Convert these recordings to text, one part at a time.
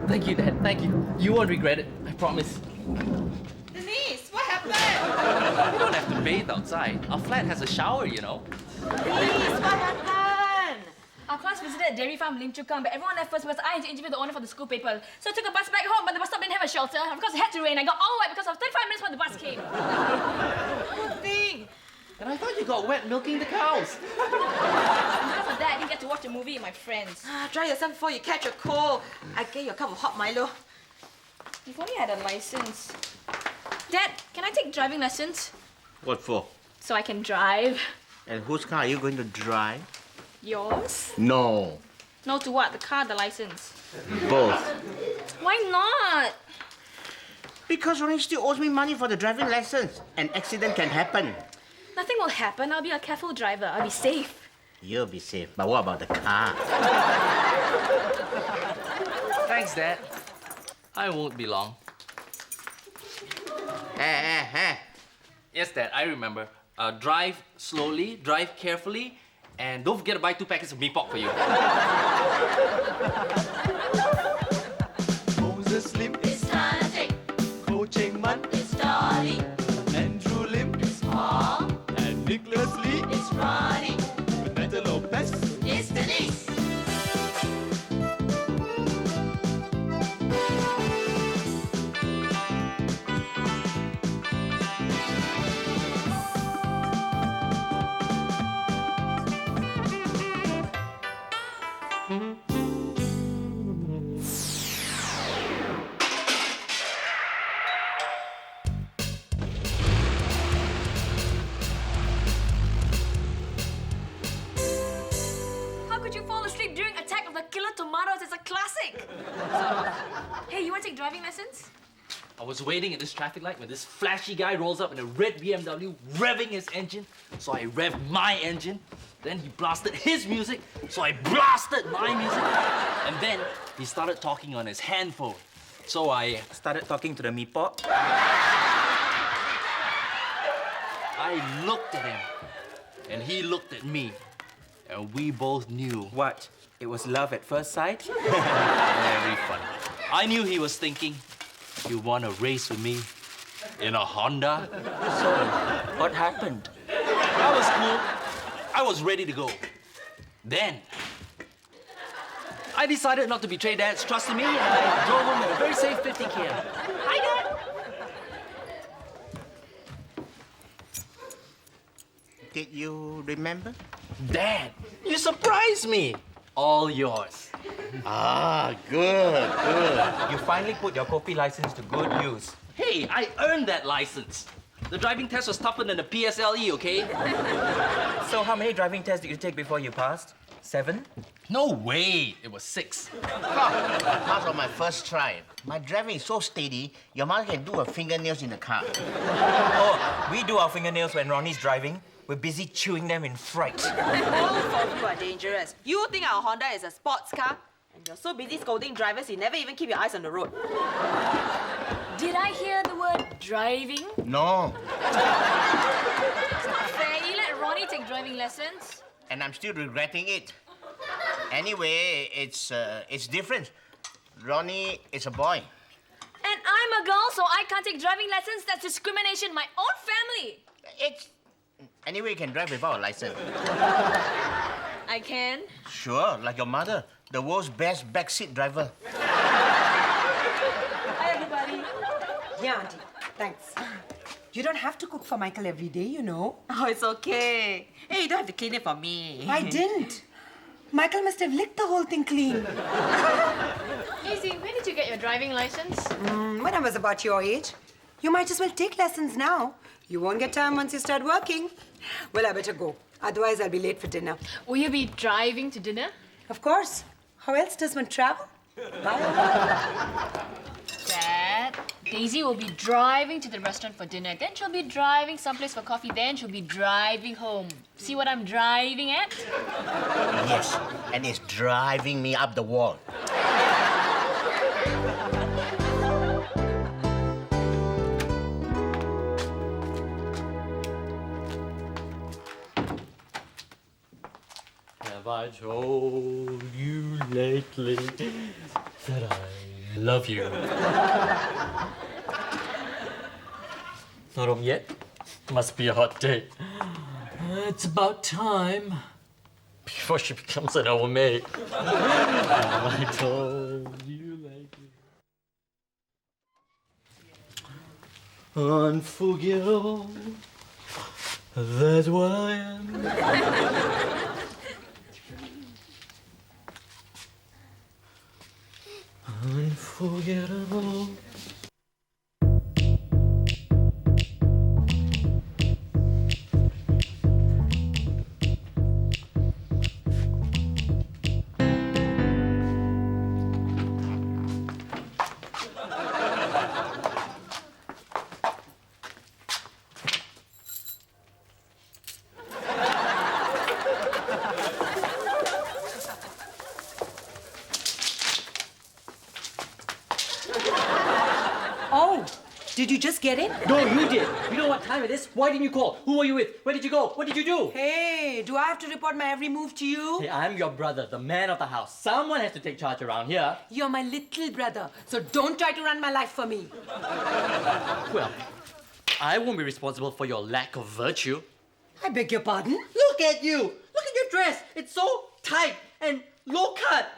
Thank you, Dad. Thank you. You won't regret it. I promise. Denise, what happened? You don't have to bathe outside. Our flat has a shower, you know. Denise, what happened? Our class visited Dairy Farm Lim Chu Kang, but everyone left first because I had to interview the owner for the school paper. So I took a bus back home, but the bus stop didn't have a shelter. Of course, it had to rain. I got all wet because of 35 minutes when the bus came. Good thing. And I thought you got wet milking the cows. Because of that, I didn't get to watch a movie with my friends. Dry yourself before you catch a cold. I gave you a cup of hot Milo. If only I had a license. Dad, can I take driving lessons? What for? So I can drive. And whose car are you going to drive? Yours? No, No, to what? The car, the license. both. Why not? Because Ronnie still owes me money for the driving lessons. An accident can happen. Nothing will happen. I'll be a careful driver. I'll be safe. You'll be safe, but what about the car? Thanks, Dad. I won't be long. Hey. Yes, Dad, I remember. Drive slowly, drive carefully, and don't forget to buy 2 packets of mee pok for you. Moses Lim It's Tantic. Ko Cheng Man It's Dolly. Andrew Lim It's Paul. and Nicholas Lee It's Ronnie. Vanessa Lopez. It's Denise. How could you fall asleep during Attack of the Killer Tomatoes? It's a classic. Hey, you want to take driving lessons? I was waiting at this traffic light when this flashy guy rolls up in a red BMW, revving his engine. So I revved my engine. Then he blasted his music, so I blasted my music. And then he started talking on his handphone. So I Started talking to the mee pok. looked at him, and he looked at me. And we both knew. What? It was love at first sight? Very funny. I knew he was thinking, you want to race with me in a Honda? So, what happened? I was cool. I was ready to go. Then, I decided not to betray Dad's trust in me, and I drove home at a very safe 50 km. Hi, Dad! Did you remember? Dad, you surprised me. All yours. Ah, good. You finally put your copy license to good use. Hey, I earned that license. The driving test was tougher than the PSLE, okay? So how many driving tests did you take before you passed? 7? No way. It was 6. Pass on my first try. My driving is so steady, your mother can do her fingernails in the car. Oh, we do our fingernails when Ronnie's driving. We're busy chewing them in fright. Both of you are dangerous. You think our Honda is a sports car? And you're so busy scolding drivers, you never even keep your eyes on the road. Did I hear the word driving? No, It's not fair. You let Ronnie take driving lessons. and I'm still regretting it. Anyway, it's different. Ronnie is a boy. And I'm a girl, so I can't take driving lessons. That's discrimination in my own family. Anyway, you can drive without a license. I can. Sure, like your mother, the world's best backseat driver. Hi, everybody. Yeah, Auntie. Thanks. You don't have to cook for Michael every day, you know. Oh, it's okay. Hey, you don't have to clean it for me. I didn't. Michael must have licked the whole thing clean. Easy, when did you get your driving license? When I was about your age. You might as well take lessons now. You won't get time once you start working. Well, I better go. Otherwise, I'll be late for dinner. Will you be driving to dinner? Of course. How else does one travel? Bye. Dad, Daisy will be driving to the restaurant for dinner. Then she'll be driving someplace for coffee. Then she'll be driving home. See what I'm driving at? Yes, and it's driving me up the wall. Have I told you lately that I I love you. Not home yet? Must be a hot day. It's about time. Before she becomes an old maid. I told you like it. Unforgettable. That's what I am. Unforgettable. Oh, did you just get in? No, you did. You know what time it is? Why didn't you call? Who were you with? Where did you go? What did you do? Hey, do I have to report my every move to you? Hey, I'm your brother, the man of the house. Someone has to take charge around here. You're my little brother, so don't try to run my life for me. Well, I won't be responsible for your lack of virtue. I beg your pardon? Look at you! Look at your dress! It's so tight and low cut!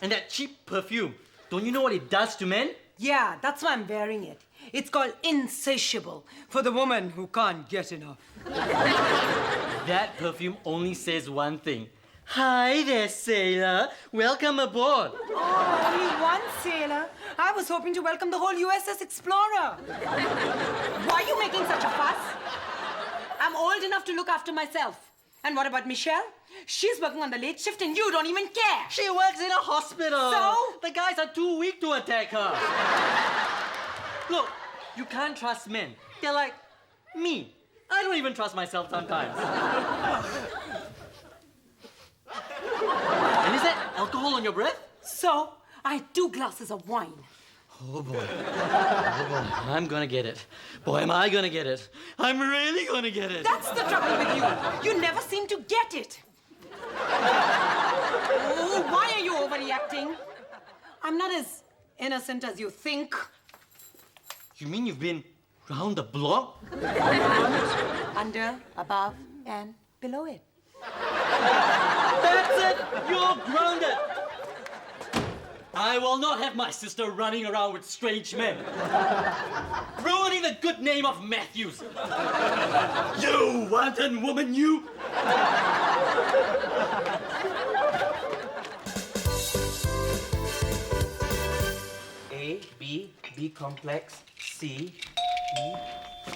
And that cheap perfume. Don't you know what it does to men? Yeah, that's why I'm wearing it. It's called insatiable for the woman who can't get enough. That perfume only says one thing. Hi there, sailor. Welcome aboard. Oh, only one sailor? I was hoping to welcome the whole USS Explorer. Why are you making such a fuss? I'm old enough to look after myself. And what about Michelle? She's working on the late shift and you don't even care. She works in a hospital. So? The guys are too weak to attack her. Look, you can't trust men. They're like me. I don't even trust myself sometimes. And is that alcohol on your breath? So, I had 2 glasses of wine. Oh boy. Oh boy. I'm gonna get it. Boy, am I gonna get it. I'm really gonna get it. That's the trouble with you. You never seem to get it. Oh, why are you overreacting? I'm not as innocent as you think. You mean you've been round the block? Under, above, and below it. That's it! You're grounded! I will not have my sister running around with strange men. Ruining the good name of Matthews. You wanton woman, you! A, B, B complex, C, E,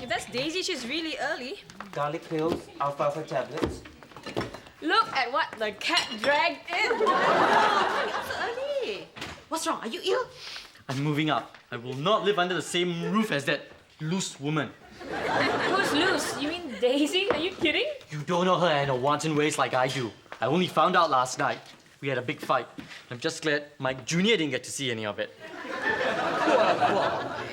If that's Daisy, she's really early. garlic pills, alfalfa tablets. Look at what the cat dragged in. Why up so early? What's wrong? Are you ill? I'm moving up. I will not live under the same roof as that loose woman. Who's loose? You mean Daisy? Are you kidding? You don't know her and her wanton ways like I do. I only found out last night. We had a big fight. I'm just glad Mike Jr. didn't get to see any of it.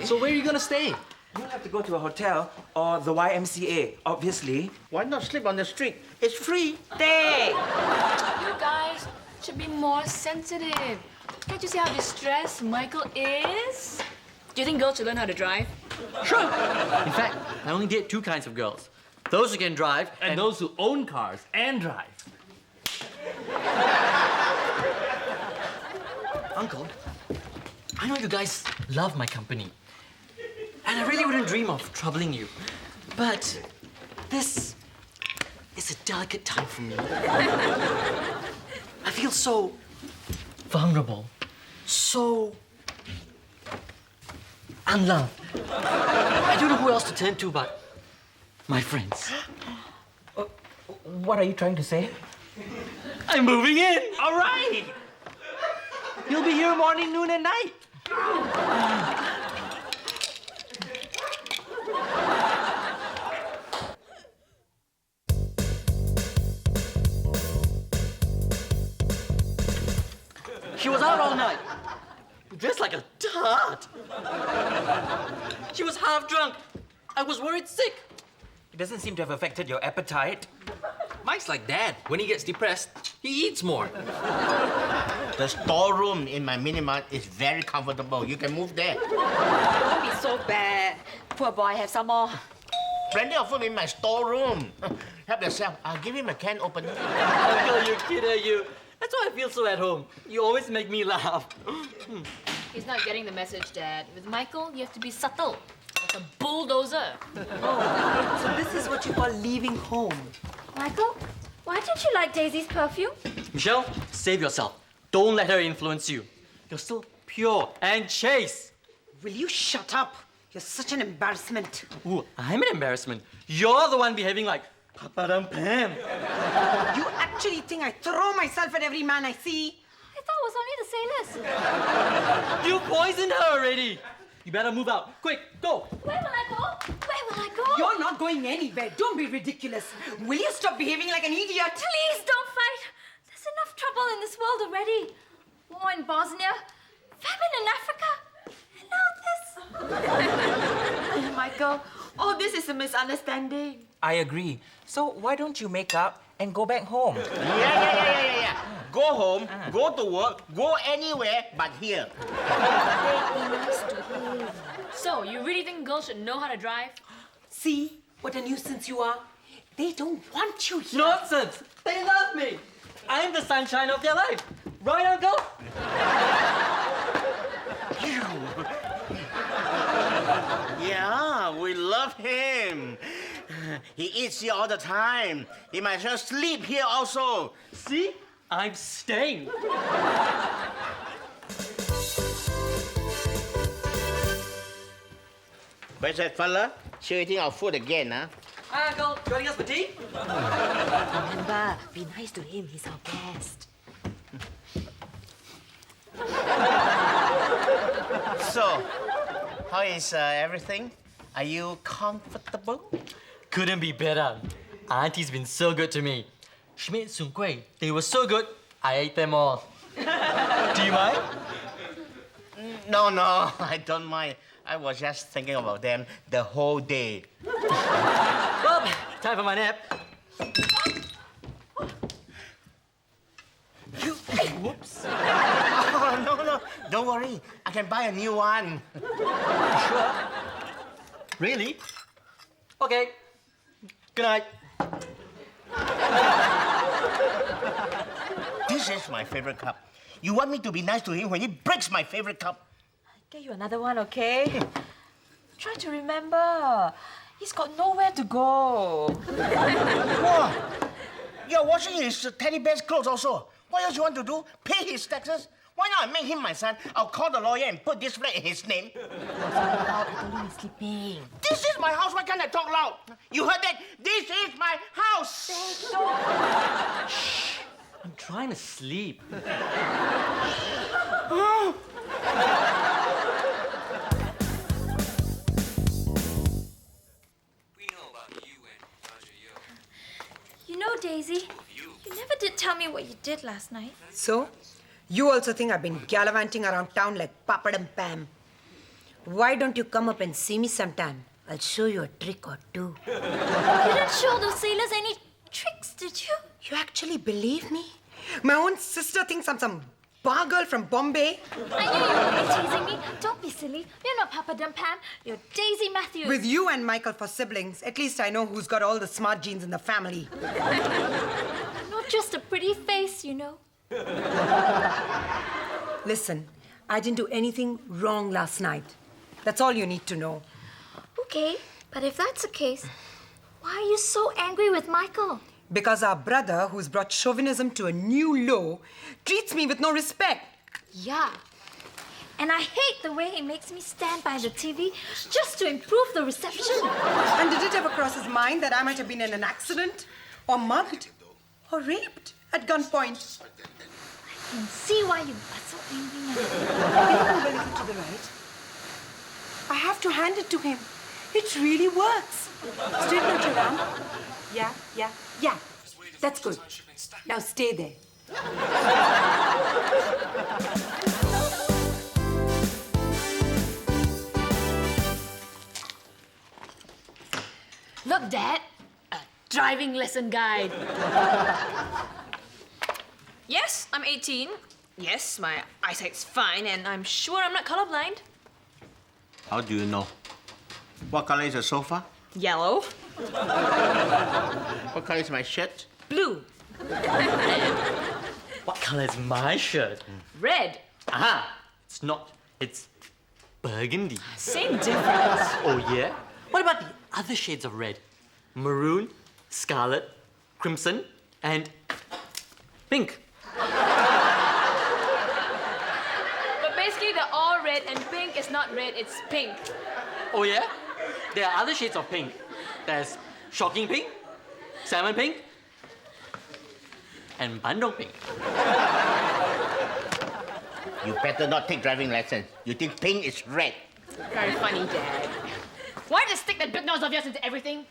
So where are you gonna stay? You'll have to go to a hotel or the YMCA, obviously. Why not sleep on the street? It's free. Hey! You guys should be more sensitive. Can't you see how distressed Michael is? Do you think girls should learn how to drive? Sure. In fact, I only date 2 kinds of girls. Those who can drive And those who own cars and drive. Uncle, I know you guys love my company. And I really wouldn't dream of troubling you. But this is a delicate time for me. I feel so vulnerable, so unloved. I don't know who else to turn to but my friends. What are you trying to say? I'm moving in! All right! You'll be here morning, noon, and night. She was out all night, dressed like a tart. She was half drunk. I was worried sick. It doesn't seem to have affected your appetite. Mike's like Dad. When he gets depressed, he eats more. The storeroom in my mini-mart is very comfortable. You can move there. Don't be so bad. Poor boy, have some more. Plenty of food in my storeroom. Help yourself. I'll give him a can opener. Uncle, you kidder, you. That's why I feel so at home. You always make me laugh. He's not getting the message, Dad. With Michael, you have to be subtle, like a bulldozer. So this is what you call leaving home. Michael, why didn't you like Daisy's perfume? Michelle, save yourself. Don't let her influence you. You're still pure and chaste. Will you shut up? You're such an embarrassment. Ooh, I'm an embarrassment. You're the one behaving like Papadam Pam. You actually think I throw myself at every man I see? I thought it was only the sailors. You poisoned her already. You better move out. Quick, go. Where will I go? Where will I go? You're not going anywhere. Don't be ridiculous. Will you stop behaving like an idiot? Please don't fight. There's enough trouble in this world already. War in Bosnia, famine in Africa, and now this. Michael, all this is a misunderstanding. I agree. So why don't you make up and go back home? Yeah. Go home, go to work, go anywhere but here. So, you really think girls should know how to drive? See what a nuisance you are? They don't want you here. Nonsense. They love me. I'm the sunshine of their life. Right, Uncle? Yeah, we love him. He eats here all the time. He might as well sleep here also. See? I'm staying. Where's that fella? Sure eating our food again, huh? Hi, Uncle. Joining us for tea? Remember, be nice to him. He's our guest. So, how is everything? Are you comfortable? Couldn't be better. Auntie's been so good to me. She made soon kueh. They were so good, I ate them all. Do you mind? No, I don't mind. I was just thinking about them the whole day. Well, time for my nap. Whoops. Oh, no. Don't worry. I can buy a new one. Sure? Really? Okay. Good night. This is my favorite cup. You want me to be nice to him when he breaks my favorite cup? Get you another one, okay? Try to remember. He's got nowhere to go. Whoa! You're washing his teddy bear's clothes also. What else you want to do? Pay his taxes? Why not I make him my son? I'll call the lawyer and put this flat in his name. I told you he's sleeping. This is my house. Why can't I talk loud? You heard that? This is my house. I'm trying to sleep. You know, Daisy, you never did tell me what you did last night. So, you also think I've been gallivanting around town like Papadam Pam? Why don't you come up and see me sometime? I'll show you a trick or two. You didn't show those sailors any tricks, did you? You actually believe me? My own sister thinks I'm some bar girl from Bombay. I knew you would be teasing me. Don't be silly. You're not Papadam Pam. You're Daisy Matthews. With you and Michael for siblings, at least I know who's got all the smart genes in the family. Not just a pretty face, you know. Listen, I didn't do anything wrong last night. That's all you need to know. Okay, but if that's the case, why are you so angry with Michael? Because our brother, who's brought chauvinism to a new low, treats me with no respect. Yeah. And I hate the way he makes me stand by the TV just to improve the reception. And did it ever cross his mind that I might have been in an accident? Or mugged? Or raped at gunpoint? I can see why you are so angry now. Can you move a little to the right? I have to hand it to him. It really works. Straighten out your arm. Yeah. That's good. Now stay there. Look, Dad. A driving lesson guide. Yes, I'm 18. Yes, my eyesight's fine, and I'm sure I'm not colorblind. How do you know? What color is the sofa? Yellow. What color is my shirt? Blue. What color is my shirt? Red. Aha! It's not. It's burgundy. Same difference. Oh, yeah? What about the other shades of red? Maroon, scarlet, crimson, and pink. But basically, they're all red, and pink is not red, it's pink. Oh, yeah? There are other shades of pink. There's shocking pink, salmon pink, and bandung pink. You better not take driving lessons. You think pink is red. Very funny, Dad. Why just stick that big nose of yours into everything?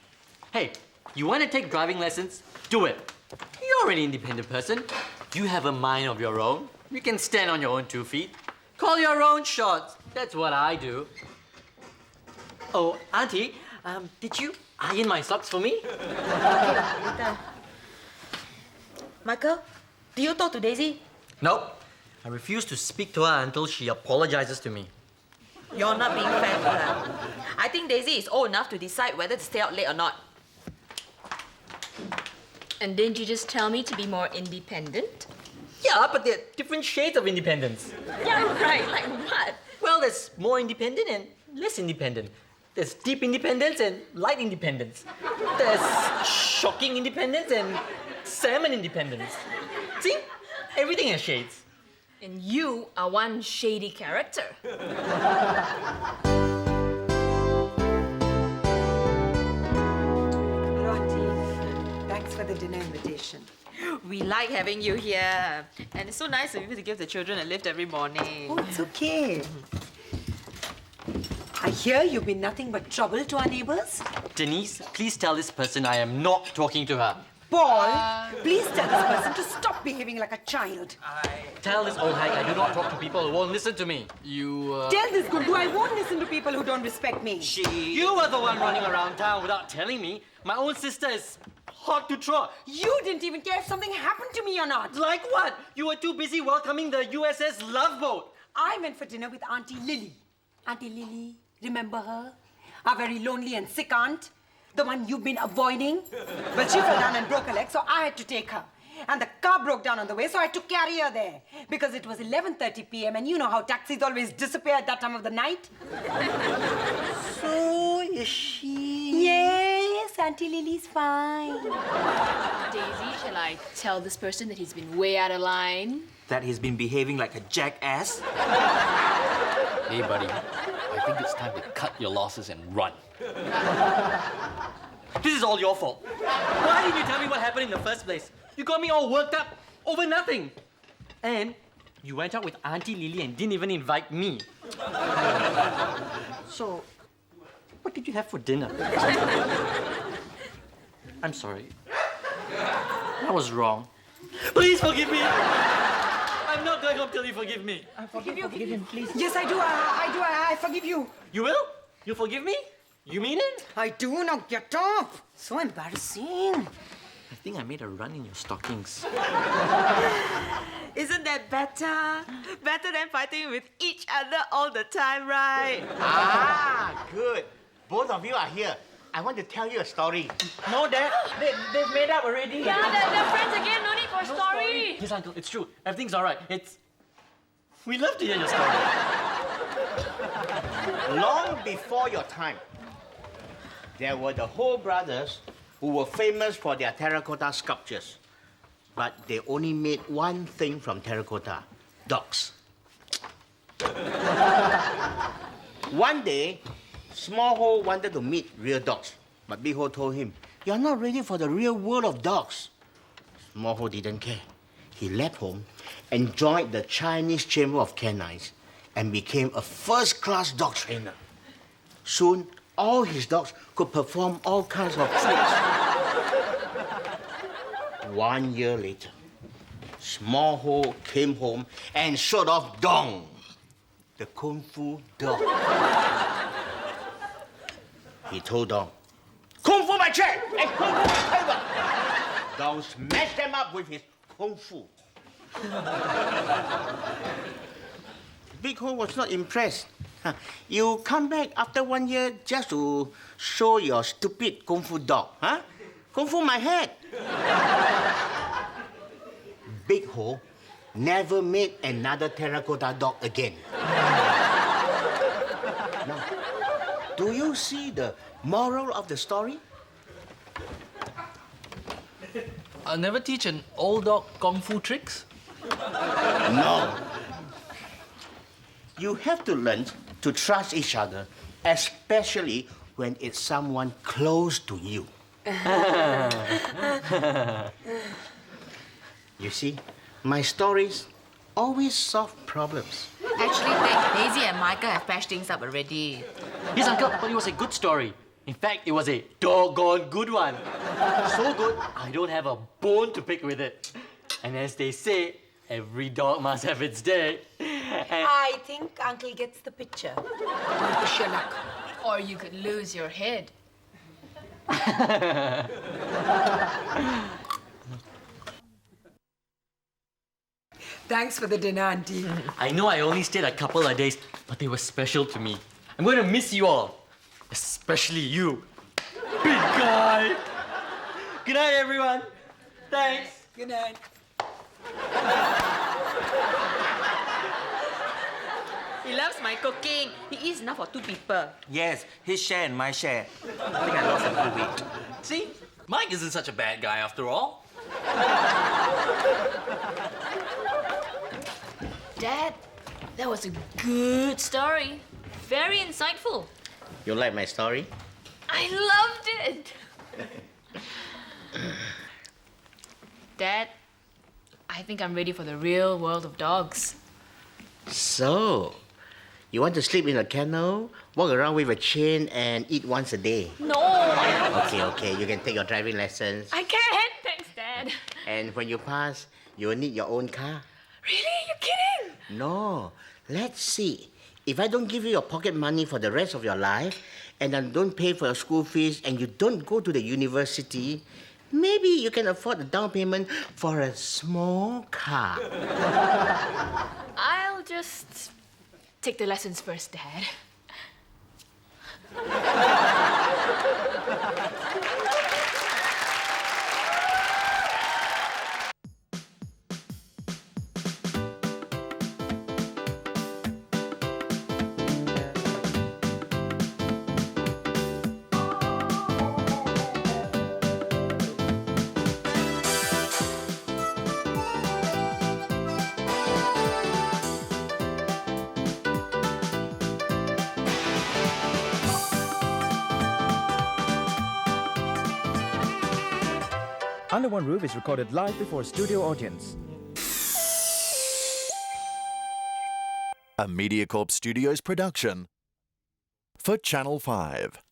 Hey, you want to take driving lessons? Do it. You're an independent person. You have a mind of your own. You can stand on your own 2 feet. Call your own shots. That's what I do. Oh, Auntie, did you iron my socks for me? Later. Michael, do you talk to Daisy? Nope. I refuse to speak to her until she apologizes to me. You're not being fair to her. I think Daisy is old enough to decide whether to stay out late or not. And didn't you just tell me to be more independent? Yeah, but there are different shades of independence. Yeah, right. Like what? Well, there's more independent and less independent. There's deep independence and light independence. There's shocking independence and salmon independence. See? Everything has shades. And you are one shady character. Auntie, thanks for the dinner invitation. We like having you here. And it's so nice of you to give the children a lift every morning. Oh, it's okay. I hear you've been nothing but trouble to our neighbors. Denise, please tell this person I am not talking to her. Paul, please tell this person to stop behaving like a child. Tell this old hag I do not talk to people who won't listen to me. Tell this Gundu I won't listen to people who don't respect me. You were the one running around town without telling me. My own sister is hot to trot. You didn't even care if something happened to me or not. Like what? You were too busy welcoming the USS Love Boat. I went for dinner with Auntie Lily. Auntie Lily, remember her? Our very lonely and sick aunt? The one you've been avoiding? Well, she fell down and broke her leg, so I had to take her. And the car broke down on the way, so I had to carry her there. Because it was 11:30 p.m. and you know how taxis always disappear at that time of the night. So is she? Yes, Auntie Lily's fine. Daisy, shall I tell this person that he's been way out of line? That he's been behaving like a jackass? Hey, buddy, I think it's time to cut your losses and run. This is all your fault. Why didn't you tell me what happened in the first place? You got me all worked up over nothing. And you went out with Auntie Lily and didn't even invite me. So, what did you have for dinner? I'm sorry. I was wrong. Please forgive me. I'm not going home till you forgive me. Forgive him, please. Yes, I do. I forgive you. You will? You forgive me? You mean it? I do. Now get up. So embarrassing. I think I made a run in your stockings. Isn't that better? Better than fighting with each other all the time, right? Ah, good. Both of you are here. I want to tell you a story. No, Dad. They've made up already. Yeah, they're friends again. No need for a story. Yes, Uncle, it's true. Everything's all right. We love to hear your story. Long before your time, there were the Ho brothers who were famous for their terracotta sculptures. But they only made one thing from terracotta: dogs. One day, Small Ho wanted to meet real dogs, but Big Ho told him, "You're not ready for the real world of dogs." Small Ho didn't care. He left home and joined the Chinese Chamber of Canines and became a first-class dog trainer. Soon, all his dogs could perform all kinds of tricks. 1 year later, Small Ho came home and showed off Dong, the Kung Fu dog. He told Dong, "Kung Fu my chair and Kung Fu my table." Dong smashed them up with his Kung Fu. Big Ho was not impressed. You come back after 1 year just to show your stupid Kung Fu dog, huh? Kung Fu my head. Big Ho never made another terracotta dog again. Now, do you see the moral of the story? I'll never teach an old dog kung fu tricks. No. You have to learn to trust each other, especially when it's someone close to you. You see, my stories always solve problems. Actually, Daisy and Michael have patched things up already. Yes, Uncle, but it was a good story. In fact, it was a doggone good one. So good, I don't have a bone to pick with it. And as they say, every dog must have its day. And I think Uncle gets the picture. Wish you luck. Or you could lose your head. Thanks for the dinner, Auntie. I know I only stayed a couple of days, but they were special to me. I'm going to miss you all. Especially you. Big guy. Good night, everyone. Thanks. Good night. He loves my cooking. He eats enough for 2 people. Yes, his share and my share. I think I lost a little weight. See, Mike isn't such a bad guy after all. Dad, that was a good story. Very insightful. You like my story? I loved it. Dad, I think I'm ready for the real world of dogs. So, you want to sleep in a kennel, walk around with a chain, and eat once a day? No, Okay, you can take your driving lessons. I can't. Thanks, Dad. And when you pass, you will need your own car. Really? You're kidding? No, let's see. If I don't give you your pocket money for the rest of your life, and I don't pay for your school fees, and you don't go to the university, maybe you can afford a down payment for a small car. I'll just take the lessons first, Dad. Under One Roof is recorded live before a studio audience. A Mediacorp Studios production for Channel 5.